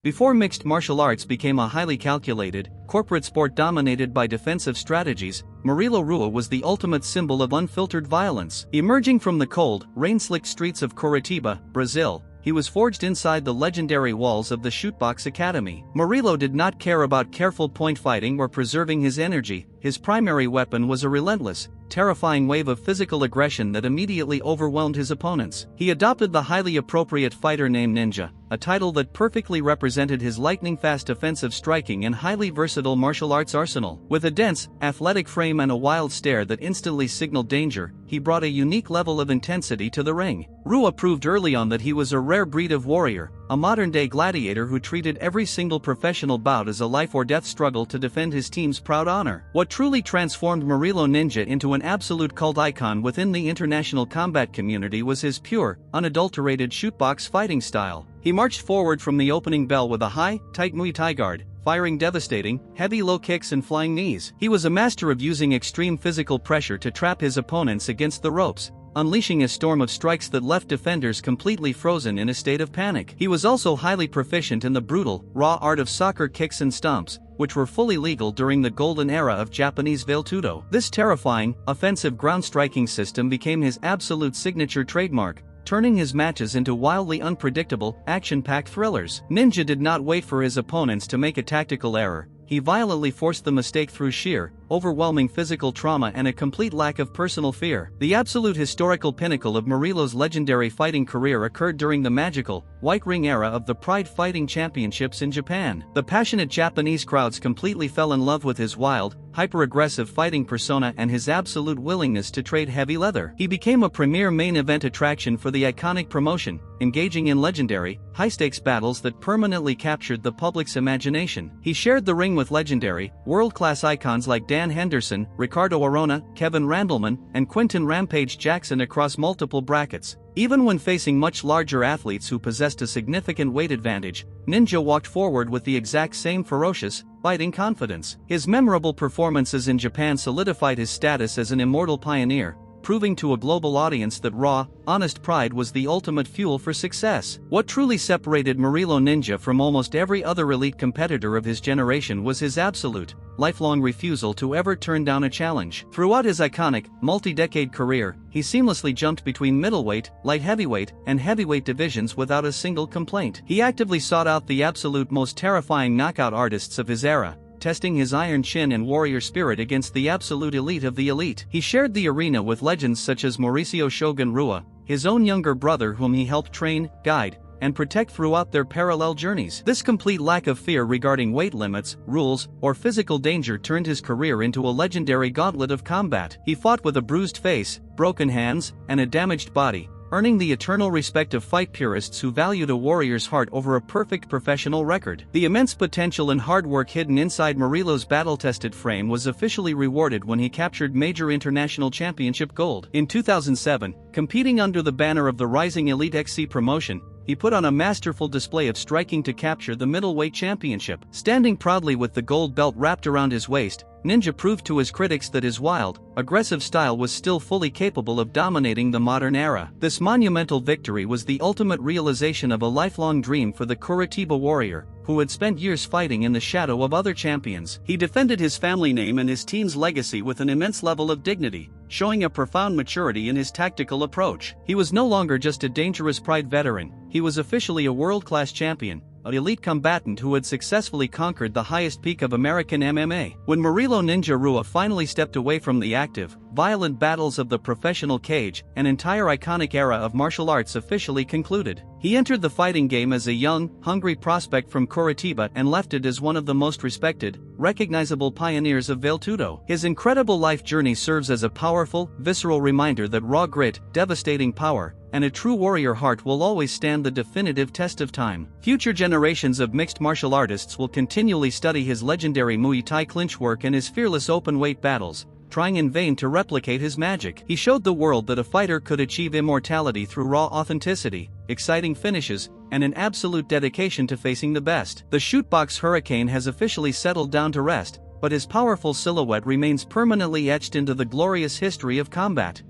Before mixed martial arts became a highly calculated, corporate sport dominated by defensive strategies, Murilo Rua was the ultimate symbol of unfiltered violence. Emerging from the cold, rain-slicked streets of Curitiba, Brazil, he was forged inside the legendary walls of the Chute Boxe Academy. Murilo did not care about careful point fighting or preserving his energy. His primary weapon was a relentless, terrifying wave of physical aggression that immediately overwhelmed his opponents. He adopted the highly appropriate fighter name Ninja, a title that perfectly represented his lightning-fast offensive striking and highly versatile martial arts arsenal. With a dense, athletic frame and a wild stare that instantly signaled danger, he brought a unique level of intensity to the ring. Rua proved early on that he was a rare breed of warrior, a modern-day gladiator who treated every single professional bout as a life-or-death struggle to defend his team's proud honor. What truly transformed Murilo Ninja into an absolute cult icon within the international combat community was his pure, unadulterated chute boxe fighting style. He marched forward from the opening bell with a high, tight Muay Thai guard, firing devastating, heavy low kicks and flying knees. He was a master of using extreme physical pressure to trap his opponents against the ropes, unleashing a storm of strikes that left defenders completely frozen in a state of panic. He was also highly proficient in the brutal, raw art of soccer kicks and stomps, which were fully legal during the golden era of Japanese Veltudo. This terrifying, offensive ground striking system became his absolute signature trademark, turning his matches into wildly unpredictable, action-packed thrillers. Ninja did not wait for his opponents to make a tactical error. He violently forced the mistake through sheer, overwhelming physical trauma and a complete lack of personal fear. The absolute historical pinnacle of Murilo's legendary fighting career occurred during the magical, white ring era of the Pride Fighting Championships in Japan. The passionate Japanese crowds completely fell in love with his wild, hyper-aggressive fighting persona and his absolute willingness to trade heavy leather. He became a premier main event attraction for the iconic promotion, engaging in legendary, high-stakes battles that permanently captured the public's imagination. He shared the ring with legendary, world-class icons like Dan Henderson, Ricardo Arona, Kevin Randleman, and Quinton Rampage Jackson across multiple brackets. Even when facing much larger athletes who possessed a significant weight advantage, Ninja walked forward with the exact same ferocious, fighting confidence. His memorable performances in Japan solidified his status as an immortal pioneer, proving to a global audience that raw, honest pride was the ultimate fuel for success. What truly separated Murilo Ninja from almost every other elite competitor of his generation was his absolute, lifelong refusal to ever turn down a challenge. Throughout his iconic, multi-decade career, he seamlessly jumped between middleweight, light heavyweight, and heavyweight divisions without a single complaint. He actively sought out the absolute most terrifying knockout artists of his era, testing his iron chin and warrior spirit against the absolute elite of the elite. He shared the arena with legends such as Mauricio Shogun Rua, his own younger brother whom he helped train, guide, and protect throughout their parallel journeys. This complete lack of fear regarding weight limits, rules, or physical danger turned his career into a legendary gauntlet of combat. He fought with a bruised face, broken hands, and a damaged body, earning the eternal respect of fight purists who valued a warrior's heart over a perfect professional record. The immense potential and hard work hidden inside Murilo's battle-tested frame was officially rewarded when he captured major international championship gold. In 2007, competing under the banner of the rising EliteXC promotion, he put on a masterful display of striking to capture the middleweight championship. Standing proudly with the gold belt wrapped around his waist, Ninja proved to his critics that his wild, aggressive style was still fully capable of dominating the modern era. This monumental victory was the ultimate realization of a lifelong dream for the Curitiba warrior, who had spent years fighting in the shadow of other champions. He defended his family name and his team's legacy with an immense level of dignity, showing a profound maturity in his tactical approach. He was no longer just a dangerous Pride veteran, he was officially a world-class champion, an elite combatant who had successfully conquered the highest peak of American MMA. When Murilo Ninja Rua finally stepped away from the active, violent battles of the professional cage, an entire iconic era of martial arts officially concluded. He entered the fighting game as a young, hungry prospect from Curitiba and left it as one of the most respected, recognizable pioneers of Veltudo. His incredible life journey serves as a powerful, visceral reminder that raw grit, devastating power, and a true warrior heart will always stand the definitive test of time. Future generations of mixed martial artists will continually study his legendary Muay Thai clinch work and his fearless open-weight battles, trying in vain to replicate his magic. He showed the world that a fighter could achieve immortality through raw authenticity, exciting finishes, and an absolute dedication to facing the best. The Chute Boxe hurricane has officially settled down to rest, but his powerful silhouette remains permanently etched into the glorious history of combat.